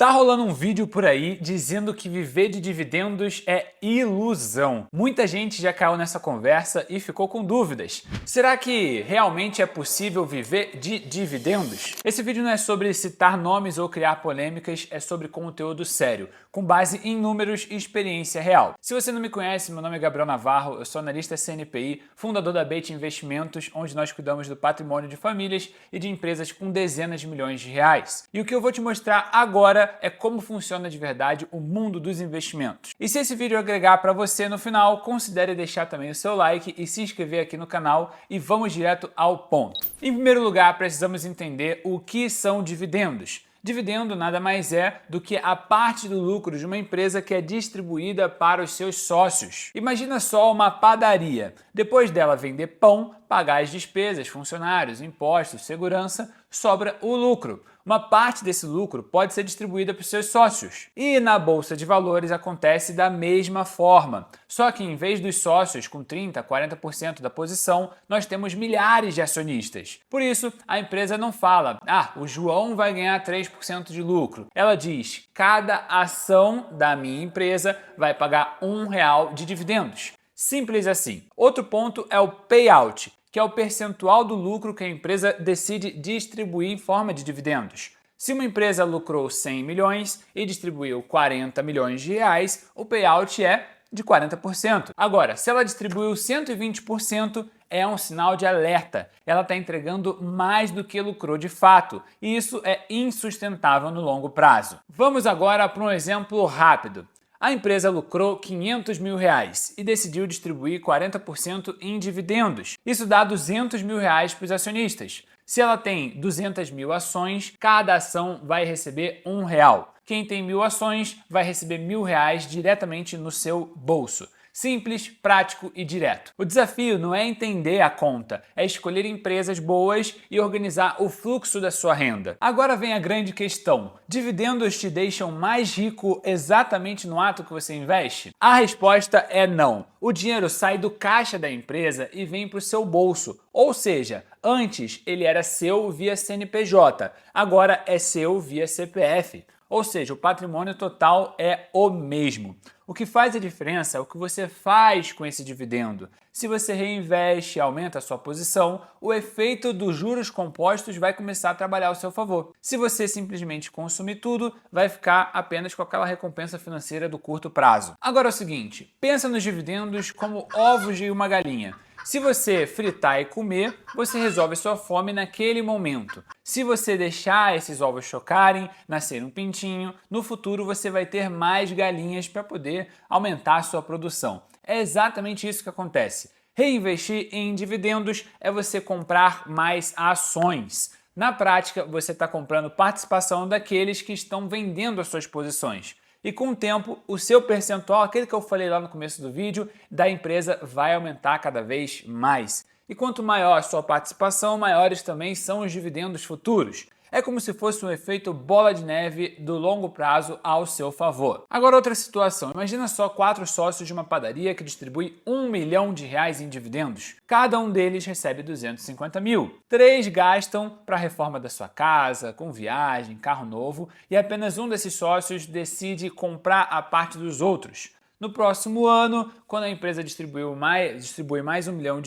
Tá rolando um vídeo por aí dizendo que viver de dividendos é ilusão. Muita gente já caiu nessa conversa e ficou com dúvidas. Será que realmente é possível viver de dividendos? Esse vídeo não é sobre citar nomes ou criar polêmicas, é sobre conteúdo sério, com base em números e experiência real. Se você não me conhece, meu nome é Gabriel Navarro, eu sou analista CNPI, fundador da Bait Investimentos, onde nós cuidamos do patrimônio de famílias e de empresas com dezenas de milhões de reais. E o que eu vou te mostrar agora é como funciona de verdade o mundo dos investimentos. E se esse vídeo agregar para você no final, considere deixar também o seu like e se inscrever aqui no canal e vamos direto ao ponto. Em primeiro lugar, precisamos entender o que são dividendos. Dividendo nada mais é do que a parte do lucro de uma empresa que é distribuída para os seus sócios. Imagina só uma padaria. Depois dela vender pão, pagar as despesas, funcionários, impostos, segurança, sobra o lucro. Uma parte desse lucro pode ser distribuída para os seus sócios. E na Bolsa de Valores acontece da mesma forma. Só que em vez dos sócios com 30%, 40% da posição, nós temos milhares de acionistas. Por isso, a empresa não fala, o João vai ganhar 3% de lucro. Ela diz, cada ação da minha empresa vai pagar R$1 de dividendos. Simples assim. Outro ponto é o payout, que é o percentual do lucro que a empresa decide distribuir em forma de dividendos. Se uma empresa lucrou 100 milhões e distribuiu 40 milhões de reais, o payout é de 40%. Agora, se ela distribuiu 120%, é um sinal de alerta. Ela está entregando mais do que lucrou de fato, e isso é insustentável no longo prazo. Vamos agora para um exemplo rápido. A empresa lucrou 500 mil reais e decidiu distribuir 40% em dividendos. Isso dá 200 mil reais para os acionistas. Se ela tem 200 mil ações, cada ação vai receber R$1. Quem tem 1.000 ações vai receber R$1.000 diretamente no seu bolso. Simples, prático e direto. O desafio não é entender a conta, é escolher empresas boas e organizar o fluxo da sua renda. Agora vem a grande questão: dividendos te deixam mais rico exatamente no ato que você investe? A resposta é não. O dinheiro sai do caixa da empresa e vem para o seu bolso. Ou seja, antes ele era seu via CNPJ, agora é seu via CPF. Ou seja, o patrimônio total é o mesmo. O que faz a diferença é o que você faz com esse dividendo. Se você reinveste e aumenta a sua posição, o efeito dos juros compostos vai começar a trabalhar ao seu favor. Se você simplesmente consumir tudo, vai ficar apenas com aquela recompensa financeira do curto prazo. Agora é o seguinte, pensa nos dividendos como ovos de uma galinha. Se você fritar e comer, você resolve sua fome naquele momento. Se você deixar esses ovos chocarem, nascer um pintinho, no futuro você vai ter mais galinhas para poder aumentar a sua produção. É exatamente isso que acontece. Reinvestir em dividendos é você comprar mais ações. Na prática, você está comprando participação daqueles que estão vendendo as suas posições. E com o tempo, o seu percentual, aquele que eu falei lá no começo do vídeo, da empresa vai aumentar cada vez mais. E quanto maior a sua participação, maiores também são os dividendos futuros. É como se fosse um efeito bola de neve do longo prazo ao seu favor. Agora outra situação, imagina só 4 sócios de uma padaria que distribui R$1 milhão em dividendos. Cada um deles recebe 250 mil. 3 gastam para a reforma da sua casa, com viagem, carro novo, e apenas um desses sócios decide comprar a parte dos outros. No próximo ano, quando a empresa distribui mais R$1 milhão,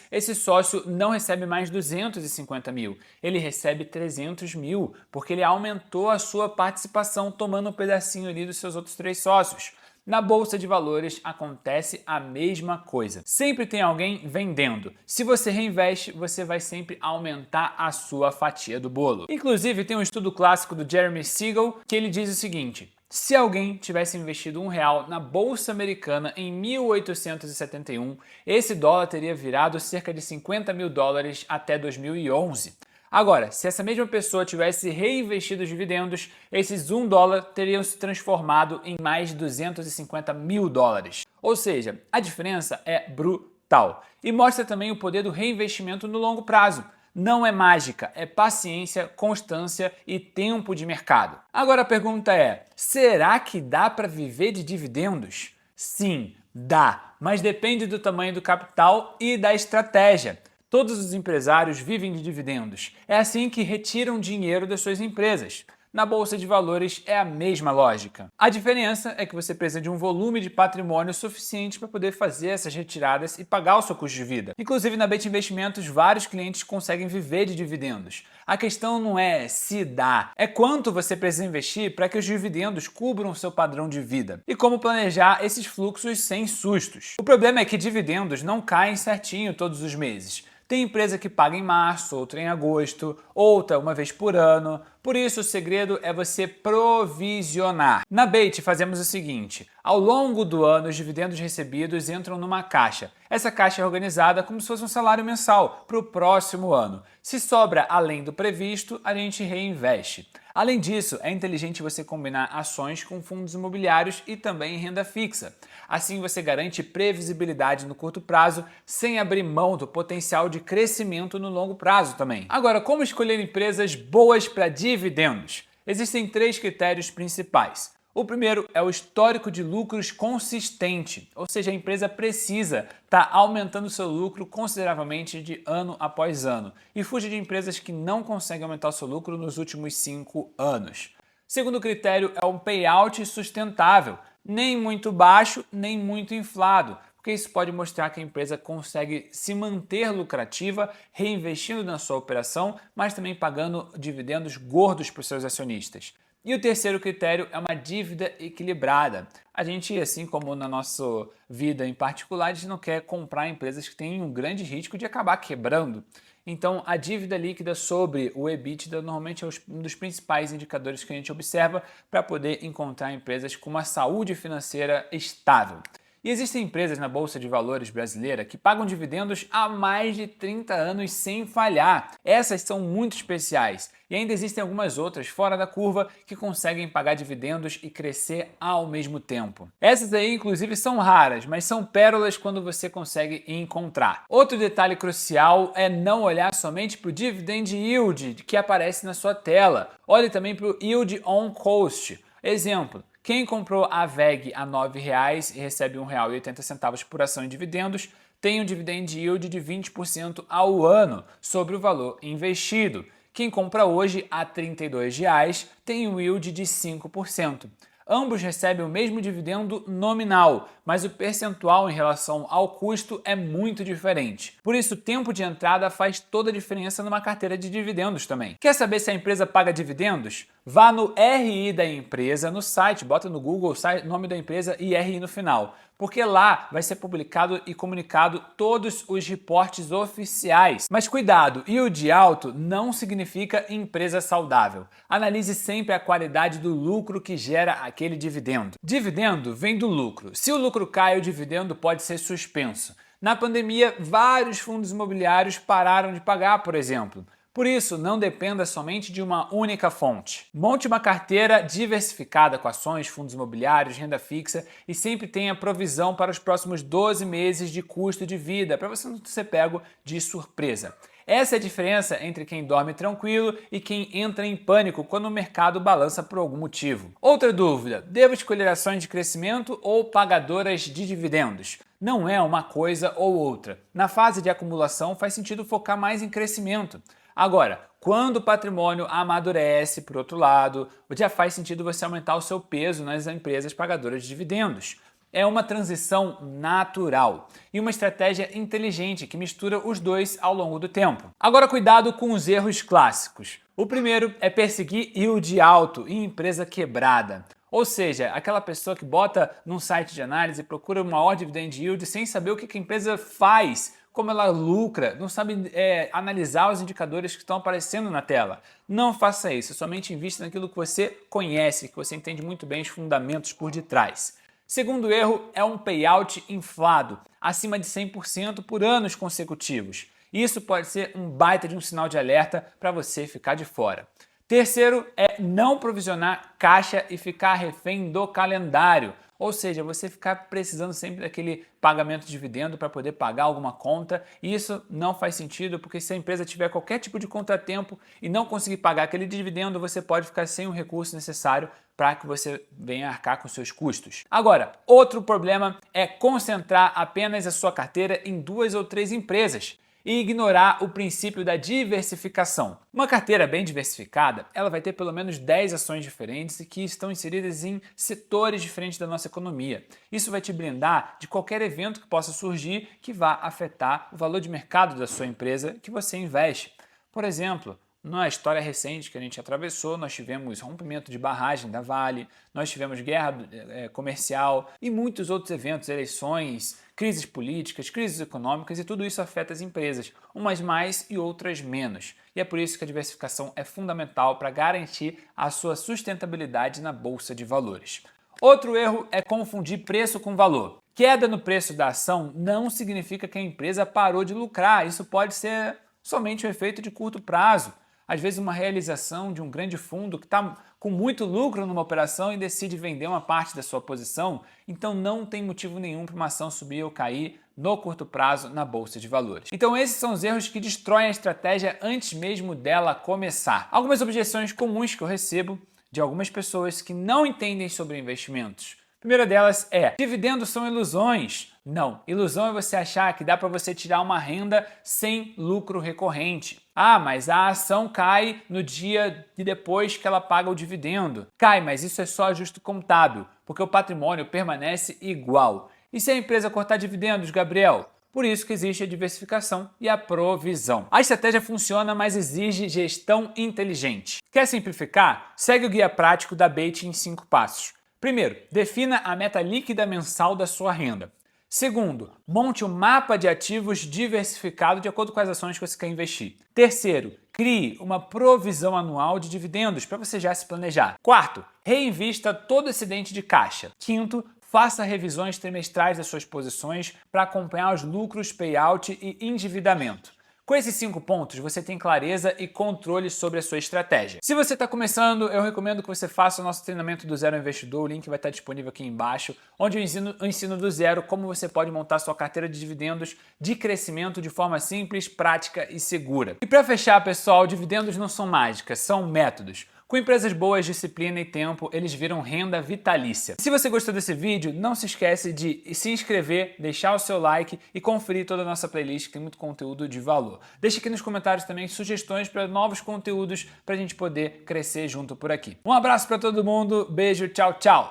esse sócio não recebe mais 250 mil, ele recebe 300 mil, porque ele aumentou a sua participação tomando um pedacinho ali dos seus outros 3 sócios. Na Bolsa de Valores acontece a mesma coisa. Sempre tem alguém vendendo. Se você reinveste, você vai sempre aumentar a sua fatia do bolo. Inclusive, tem um estudo clássico do Jeremy Siegel que ele diz o seguinte: se alguém tivesse investido R$1 na Bolsa Americana em 1871, esse dólar teria virado cerca de 50 mil dólares até 2011. Agora, se essa mesma pessoa tivesse reinvestido os dividendos, esses $1 teriam se transformado em mais de 250 mil dólares. Ou seja, a diferença é brutal. E mostra também o poder do reinvestimento no longo prazo. Não é mágica, é paciência, constância e tempo de mercado. Agora a pergunta é, será que dá para viver de dividendos? Sim, dá, mas depende do tamanho do capital e da estratégia. Todos os empresários vivem de dividendos. É assim que retiram dinheiro das suas empresas. Na bolsa de valores é a mesma lógica. A diferença é que você precisa de um volume de patrimônio suficiente para poder fazer essas retiradas e pagar o seu custo de vida. Inclusive, na Bet Investimentos, vários clientes conseguem viver de dividendos. A questão não é se dá, é quanto você precisa investir para que os dividendos cubram o seu padrão de vida e como planejar esses fluxos sem sustos. O problema é que dividendos não caem certinho todos os meses. Tem empresa que paga em março, outra em agosto, outra uma vez por ano. Por isso, o segredo é você provisionar. Na Bait, fazemos o seguinte: ao longo do ano, os dividendos recebidos entram numa caixa. Essa caixa é organizada como se fosse um salário mensal para o próximo ano. Se sobra além do previsto, a gente reinveste. Além disso, é inteligente você combinar ações com fundos imobiliários e também renda fixa. Assim você garante previsibilidade no curto prazo, sem abrir mão do potencial de crescimento no longo prazo também. Agora, como escolher empresas boas para dividendos? Existem 3 critérios principais. O primeiro é o histórico de lucros consistente, ou seja, a empresa precisa estar aumentando seu lucro consideravelmente de ano após ano e fuja de empresas que não conseguem aumentar o seu lucro nos últimos 5 anos. Segundo critério é um payout sustentável, nem muito baixo, nem muito inflado, porque isso pode mostrar que a empresa consegue se manter lucrativa, reinvestindo na sua operação, mas também pagando dividendos gordos para os seus acionistas. E o terceiro critério é uma dívida equilibrada. A gente, assim como na nossa vida em particular, a gente não quer comprar empresas que têm um grande risco de acabar quebrando. Então, a dívida líquida sobre o EBITDA normalmente é um dos principais indicadores que a gente observa para poder encontrar empresas com uma saúde financeira estável. E existem empresas na Bolsa de Valores brasileira que pagam dividendos há mais de 30 anos sem falhar. Essas são muito especiais. E ainda existem algumas outras fora da curva que conseguem pagar dividendos e crescer ao mesmo tempo. Essas aí, inclusive, são raras, mas são pérolas quando você consegue encontrar. Outro detalhe crucial é não olhar somente para o dividend yield que aparece na sua tela. Olhe também para o yield on cost. Exemplo: quem comprou a VEG a R$ 9,00 e recebe R$ 1,80 por ação em dividendos, tem um dividend yield de 20% ao ano sobre o valor investido. Quem compra hoje a R$ 32,00 tem um yield de 5%. Ambos recebem o mesmo dividendo nominal, mas o percentual em relação ao custo é muito diferente. Por isso, o tempo de entrada faz toda a diferença numa carteira de dividendos também. Quer saber se a empresa paga dividendos? Vá no RI da empresa, no site, bota no Google o nome da empresa e RI no final, porque lá vai ser publicado e comunicado todos os reportes oficiais. Mas cuidado, yield alto não significa empresa saudável. Analise sempre a qualidade do lucro que gera aquele dividendo. Dividendo vem do lucro. Se o lucro cai, o dividendo pode ser suspenso. Na pandemia, vários fundos imobiliários pararam de pagar, por exemplo. Por isso, não dependa somente de uma única fonte. Monte uma carteira diversificada com ações, fundos imobiliários, renda fixa e sempre tenha provisão para os próximos 12 meses de custo de vida, para você não ser pego de surpresa. Essa é a diferença entre quem dorme tranquilo e quem entra em pânico quando o mercado balança por algum motivo. Outra dúvida: devo escolher ações de crescimento ou pagadoras de dividendos? Não é uma coisa ou outra. Na fase de acumulação faz sentido focar mais em crescimento. Agora, quando o patrimônio amadurece, por outro lado, já faz sentido você aumentar o seu peso nas empresas pagadoras de dividendos. É uma transição natural e uma estratégia inteligente que mistura os dois ao longo do tempo. Agora, cuidado com os erros clássicos. O primeiro é perseguir yield alto em empresa quebrada. Ou seja, aquela pessoa que bota num site de análise e procura uma maior dividend yield sem saber o que a empresa faz, como ela lucra, não sabe analisar os indicadores que estão aparecendo na tela. Não faça isso, somente invista naquilo que você conhece, que você entende muito bem os fundamentos por detrás. Segundo erro é um payout inflado, acima de 100% por anos consecutivos. Isso pode ser um baita de um sinal de alerta para você ficar de fora. Terceiro é não provisionar caixa e ficar refém do calendário. Ou seja, você ficar precisando sempre daquele pagamento de dividendo para poder pagar alguma conta. E isso não faz sentido, porque se a empresa tiver qualquer tipo de contratempo e não conseguir pagar aquele dividendo, você pode ficar sem o recurso necessário para que você venha arcar com seus custos. Agora, outro problema é concentrar apenas a sua carteira em 2 ou 3 empresas. e ignorar o princípio da diversificação. Uma carteira bem diversificada, ela vai ter pelo menos 10 ações diferentes e que estão inseridas em setores diferentes da nossa economia. Isso vai te blindar de qualquer evento que possa surgir que vá afetar o valor de mercado da sua empresa que você investe. Por exemplo, na história recente que a gente atravessou, nós tivemos rompimento de barragem da Vale, nós tivemos guerra comercial e muitos outros eventos, eleições, crises políticas, crises econômicas e tudo isso afeta as empresas, umas mais e outras menos. E é por isso que a diversificação é fundamental para garantir a sua sustentabilidade na bolsa de valores. Outro erro é confundir preço com valor. Queda no preço da ação não significa que a empresa parou de lucrar, isso pode ser somente um efeito de curto prazo. Às vezes uma realização de um grande fundo que está com muito lucro numa operação e decide vender uma parte da sua posição, então não tem motivo nenhum para uma ação subir ou cair no curto prazo na bolsa de valores. Então esses são os erros que destroem a estratégia antes mesmo dela começar. Algumas objeções comuns que eu recebo de algumas pessoas que não entendem sobre investimentos. A primeira delas é: dividendos são ilusões. Não, ilusão é você achar que dá para você tirar uma renda sem lucro recorrente. Ah, mas a ação cai no dia de depois que ela paga o dividendo. Cai, mas isso é só ajuste contábil, porque o patrimônio permanece igual. E se a empresa cortar dividendos, Gabriel? Por isso que existe a diversificação e a provisão. A estratégia funciona, mas exige gestão inteligente. Quer simplificar? Segue o guia prático da Bait em 5 passos. Primeiro, defina a meta líquida mensal da sua renda. Segundo, monte um mapa de ativos diversificado de acordo com as ações que você quer investir. Terceiro, crie uma provisão anual de dividendos para você já se planejar. Quarto, reinvista todo excedente de caixa. Quinto, faça revisões trimestrais das suas posições para acompanhar os lucros, payout e endividamento. Com esses 5 pontos, você tem clareza e controle sobre a sua estratégia. Se você está começando, eu recomendo que você faça o nosso treinamento do Zero Investidor, o link vai estar disponível aqui embaixo, onde eu ensino do zero como você pode montar sua carteira de dividendos de crescimento de forma simples, prática e segura. E para fechar, pessoal, dividendos não são mágicas, são métodos. Com empresas boas, disciplina e tempo, eles viram renda vitalícia. Se você gostou desse vídeo, não se esquece de se inscrever, deixar o seu like e conferir toda a nossa playlist, que tem muito conteúdo de valor. Deixe aqui nos comentários também sugestões para novos conteúdos para a gente poder crescer junto por aqui. Um abraço para todo mundo, beijo, tchau, tchau!